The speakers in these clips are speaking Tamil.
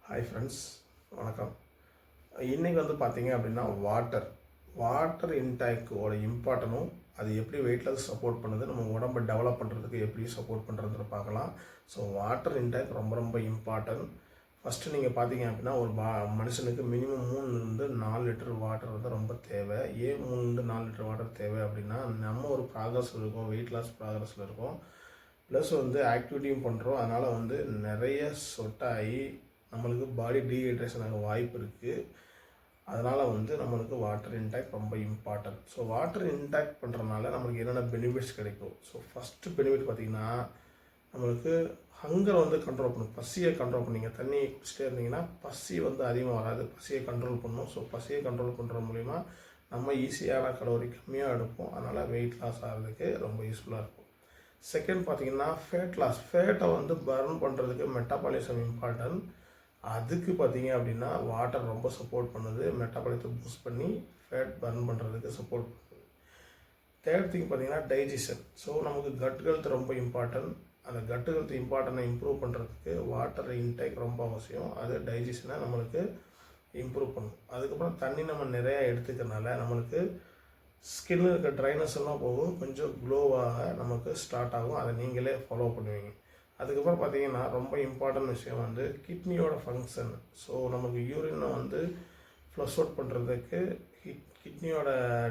ஹாய் ஃப்ரெண்ட்ஸ், வணக்கம். இன்றைக்கி வந்து பார்த்தீங்க அப்படின்னா வாட்டர் இன்டேக்கோட இம்பார்ட்டனும் அது எப்படி வெயிட்லெஸ் சப்போர்ட் பண்ணுது, நம்ம உடம்பை டெவலப் பண்ணுறதுக்கு எப்படி சப்போர்ட் பண்ணுறதுன்னு பார்க்கலாம். ஸோ வாட்டர் இன்டேக் ரொம்ப ரொம்ப இம்பார்ட்டன்ட். ஃபஸ்ட்டு நீங்கள் பார்த்தீங்க அப்படின்னா ஒரு மனுஷனுக்கு மினிமம் 3 to 4 லிட்டர் வாட்டர் வந்து ரொம்ப தேவை. ஏன் 3 to 4 லிட்டர் வாட்டர் தேவை அப்படின்னா, நம்ம ஒரு ப்ராக்ரஸில் இருக்கோம், வெயிட் லாஸ் ப்ராக்ரஸில் இருக்கோம், ப்ளஸ் வந்து ஆக்டிவிட்டியும் பண்ணுறோம். அதனால் வந்து நிறைய சொட்டாகி நம்மளுக்கு பாடி டீஹைட்ரேஷன் ஆக வாய்ப்பு இருக்குது. அதனால் வந்து நம்மளுக்கு வாட்டர் இன்டேக் ரொம்ப இம்பார்ட்டன்ட். ஸோ வாட்டர் இன்டேக் பண்ணுறதுனால நம்மளுக்கு என்னென்ன பெனிஃபிட்ஸ் கிடைக்கும். ஸோ ஃபஸ்ட்டு பெனிஃபிட் பார்த்திங்கன்னா, நம்மளுக்கு ஹங்கரை வந்து கண்ட்ரோல் பண்ணும், பசியை கண்ட்ரோல் பண்ணிங்க. தண்ணி குடிச்சிட்டே இருந்தீங்கன்னா பசி வந்து அதிகமாக வராது, பசியை கண்ட்ரோல் பண்ணும். ஸோ பசியை கண்ட்ரோல் பண்ணுற மூலிமா நம்ம ஈஸியான கலோரி கம்மியாக எடுப்போம். அதனால் வெயிட் லாஸ் ஆகிறதுக்கு ரொம்ப யூஸ்ஃபுல்லாக இருக்கும். செகண்ட் பார்த்திங்கன்னா ஃபேட்டை வந்து பர்ன் பண்ணுறதுக்கு மெட்டாபாலிசம் இம்பார்ட்டன்ட். அதுக்கு பார்த்தீங்க அப்படின்னா வாட்டர் ரொம்ப சப்போர்ட் பண்ணுது, மெட்டாபாலிசத்தை பூஸ்ட் பண்ணி ஃபேட் பர்ன் பண்ணுறதுக்கு சப்போர்ட் பண்ணுது. தேர்ட் திங் பார்த்தீங்கன்னா டைஜஷன். ஸோ நமக்கு கட் ஹெல்த் ரொம்ப இம்பார்ட்டன்ட். அந்த கட் ஹெல்த் இம்பார்ட்டனை இம்ப்ரூவ் பண்ணுறதுக்கு வாட்டர் இன்டேக் ரொம்ப அவசியம். அது டைஜஷனை நம்மளுக்கு இம்ப்ரூவ் பண்ணும். அதுக்கப்புறம் தண்ணி நம்ம நிறையா எடுத்துக்கிறதுனால நம்மளுக்கு ஸ்கின்னில் இருக்க ட்ரைனஸ் எல்லாம் போகும், கொஞ்சம் க்ளோவாக நமக்கு ஸ்டார்ட் ஆகும். அதை நீங்களே ஃபாலோ பண்ணுவீங்க. அதுக்கப்புறம் பார்த்திங்கன்னா ரொம்ப இம்பார்ட்டன்ட் விஷயம் வந்து கிட்னியோட ஃபங்க்ஷன். ஸோ நமக்கு யூரினை வந்து ஃப்ளஷ் அவுட் பண்ணுறதுக்கு, கிட்னியோட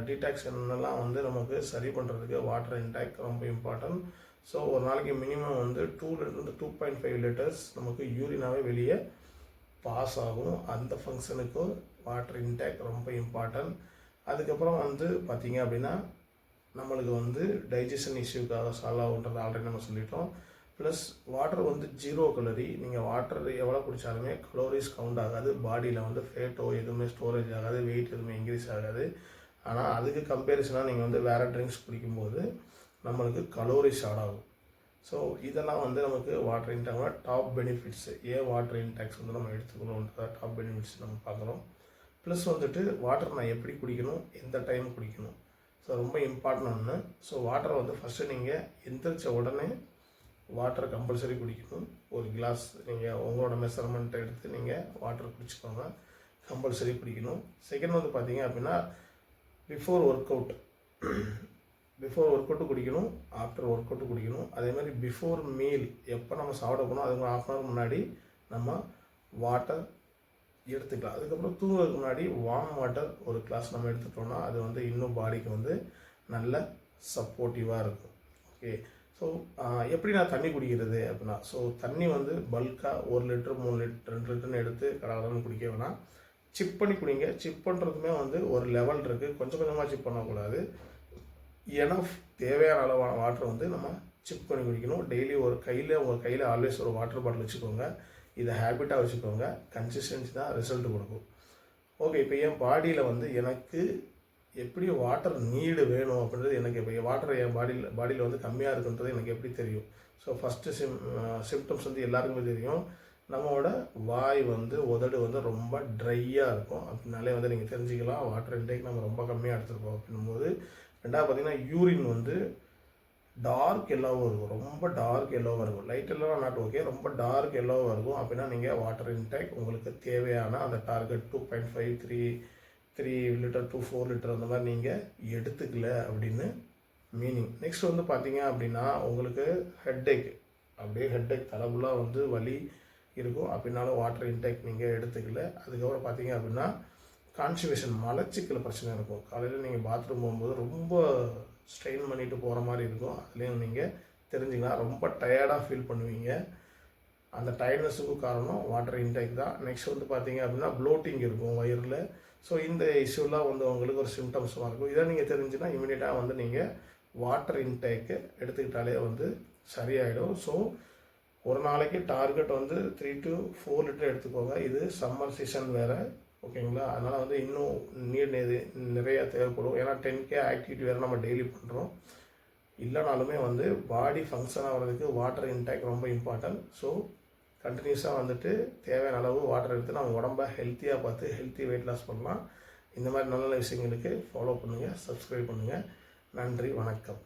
டீடாக்ஷன்லாம் வந்து நமக்கு சரி பண்ணுறதுக்கு வாட்டர் இன்டேக் ரொம்ப இம்பார்ட்டன்ட். ஸோ ஒரு நாளைக்கு மினிமம் வந்து 2.5 லிட்டர்ஸ் நமக்கு யூரினாவே வெளியே பாஸ் ஆகும். அந்த ஃபங்க்ஷனுக்கும் வாட்டர் இன்டேக் ரொம்ப இம்பார்ட்டன்ட். அதுக்கப்புறம் வந்து பார்த்திங்க அப்படின்னா நம்மளுக்கு வந்து டைஜஷன் இஷ்யூக்காக சால்வ் ஆகுன்றது ஆல்ரெடி நம்ம சொல்லிட்டோம். ப்ளஸ் வாட்டர் வந்து 0 கலோரி. நீங்கள் வாட்டர் எவ்வளோ குடித்தாலுமே கலோரிஸ் கவுண்ட் ஆகாது, பாடியில் வந்து ஃபேட்டோ எதுவுமே ஸ்டோரேஜ் ஆகாது, வெயிட் எதுவுமே இன்க்ரீஸ் ஆகாது. ஆனால் அதுக்கு கம்பேரிசனாக நீங்கள் வந்து வேறு ட்ரிங்க்ஸ் குடிக்கும்போது நம்மளுக்கு கலோரிஸ் ஆட் ஆகும். ஸோ இதெல்லாம் வந்து நமக்கு வாட்டர் இன்டேக்கோட டாப் பெனிஃபிட்ஸு. ஏன் வாட்டர் இன்டேக்ஸ் வந்து நம்ம எடுத்துக்கணுன்ற டாப் பெனிஃபிட்ஸ் நம்ம பார்க்குறோம். ப்ளஸ் வந்துட்டு வாட்டர் நான் எப்படி குடிக்கணும், எந்த டைம் குடிக்கணும், ஸோ ரொம்ப இம்பார்ட்டன்ட் ஒன்று. ஸோ வாட்டரை வந்து ஃபஸ்ட்டு நீங்கள் எந்திரிச்ச உடனே வாட்டர் கம்பல்சரி குடிக்கணும். ஒரு கிளாஸ் நீங்கள் உங்களோட மெஷர்மெண்ட்டை எடுத்து நீங்கள் வாட்டர் குடிச்சிக்கோங்க, கம்பல்சரி குடிக்கணும். செகண்ட் வந்து பார்த்தீங்க அப்படின்னா பிஃபோர் ஒர்க் அவுட்டு குடிக்கணும், ஆஃப்டர் ஒர்க் அவுட்டு குடிக்கணும். அதேமாதிரி பிஃபோர் மீல், எப்போ நம்ம சாப்பிட போகணும் அதுக்கு 1/2 hour முன்னாடி நம்ம வாட்டர் எடுத்துக்கலாம். அதுக்கப்புறம் தூங்குறதுக்கு முன்னாடி வார்ம் வாட்டர் ஒரு கிளாஸ் நம்ம எடுத்துட்டோம்னா அது வந்து இன்னும் பாடிக்கு வந்து நல்ல சப்போர்ட்டிவாக இருக்கும். ஓகே. ஸோ எப்படி நான் தண்ணி குடிக்கிறது அப்படின்னா, ஸோ தண்ணி வந்து பல்காக 1 லிட்டர் 3 லிட்டர் 2 லிட்டர்னு எடுத்து கடகடன்னு குடிக்க வேணாம். சிப் பண்ணி குடிங்க. சிப் பண்ணுறதுமே வந்து ஒரு லெவல் இருக்குது, கொஞ்சம் கொஞ்சமாக சிப் பண்ணக்கூடாது. எனஃப் தேவையான அளவான வாட்டர் வந்து நம்ம சிப் பண்ணி குடிக்கணும். டெய்லி உங்கள் கையில் ஆல்வேஸ் ஒரு வாட்டர் பாட்டில் வச்சுக்கோங்க. இதை ஹேபிட்டாக வச்சுக்கோங்க. கன்சிஸ்டன்சி தான் ரிசல்ட் கொடுக்கும். ஓகே. இப்போ என் பாடியில் வந்து எனக்கு எப்படி வாட்டர் நீடு வேணும் அப்படின்றது எனக்கு இப்போ வாட்டர் என் பாடியில் வந்து கம்மியாக இருக்குன்றது எனக்கு எப்படி தெரியும். ஸோ ஃபஸ்ட்டு சிம்டம்ஸ் வந்து எல்லாருக்குமே தெரியும். நம்மளோட வாய் வந்து உதடு வந்து ரொம்ப ட்ரையாக இருக்கும். அப்படின்னாலே வந்து நீங்கள் தெரிஞ்சுக்கலாம் வாட்டர் இன்டேக் நம்ம ரொம்ப கம்மியாக எடுத்துருக்கோம் அப்படின்னும்போது. ரெண்டாவது பார்த்திங்கன்னா யூரின் வந்து டார்க் எல்லோவாக இருக்கும், ரொம்ப டார்க் எல்லோவாக இருக்கும். லைட் எல்லோவாக நாட் ஓகே, ரொம்ப டார்க் எல்லோவாக இருக்கும். அப்படின்னா நீங்கள் வாட்டர் இன்டேக் உங்களுக்கு தேவையான அந்த டார்கெட் 2.5 3 லிட்டர் to 4 லிட்டர் அந்த மாதிரி நீங்கள் எடுத்துக்கல அப்படின்னு மீனிங். நெக்ஸ்ட் வந்து பார்த்தீங்க அப்படின்னா உங்களுக்கு ஹெட்டேக், அப்படியே ஹெட்டேக் தலைபுல்லாக வந்து வலி இருக்கும் அப்படின்னாலும் வாட்டர் இன்டேக் நீங்கள் எடுத்துக்கல. அதுக்கப்புறம் பார்த்தீங்க அப்படின்னா கான்ஸ்டிபேஷன், மலச்சிக்கல் பிரச்சனை இருக்கும். காலையில் நீங்கள் பாத்ரூம் போகும்போது ரொம்ப ஸ்ட்ரெயின் பண்ணிட்டு போகிற மாதிரி இருக்கும். அதுலேயும் நீங்கள் தெரிஞ்சுக்கலாம், ரொம்ப டயர்டாக ஃபீல் பண்ணுவீங்க. அந்த டயர்ட்னஸுக்கும் காரணம் வாட்டர் இன்டேக் தான். நெக்ஸ்ட் வந்து பார்த்தீங்க அப்படின்னா ப்ளோட்டிங் இருக்கும் வயிறில். ஸோ இந்த இஷ்யூலாம் வந்து உங்களுக்கு ஒரு சிம்டம்ஸாக இருக்கும். இதை நீங்கள் தெரிஞ்சுன்னா இமீடியட்டாக வந்து நீங்கள் வாட்டர் இன்டேக்கு எடுத்துக்கிட்டாலே வந்து சரியாயிடும். ஸோ ஒரு நாளைக்கு டார்கெட் வந்து 3 to 4 லிட்டர் எடுத்துக்கோங்க. இது சம்மர் சீசன் வேறு, ஓகேங்களா? அதனால் வந்து இன்னும் நீர் நிறையா தேவைப்படும். ஏன்னா 10K ஆக்டிவிட்டி வேறு நம்ம டெய்லி பண்ணுறோம். இல்லைனாலுமே வந்து பாடி ஃபங்க்ஷன் ஆகிறதுக்கு வாட்டர் இன்டேக் ரொம்ப இம்பார்ட்டன்ட். ஸோ கண்டினியூஸாக வந்துட்டு தேவையான அளவு வாட்டர் எடுத்து நம்ம உடம்பை ஹெல்த்தியாக பார்த்து ஹெல்த்தி வெயிட் லாஸ் பண்ணலாம். இந்த மாதிரி நல்ல நல்ல விஷயங்களுக்கு ஃபாலோ பண்ணுங்கள், சப்ஸ்கிரைப் பண்ணுங்கள். நன்றி, வணக்கம்.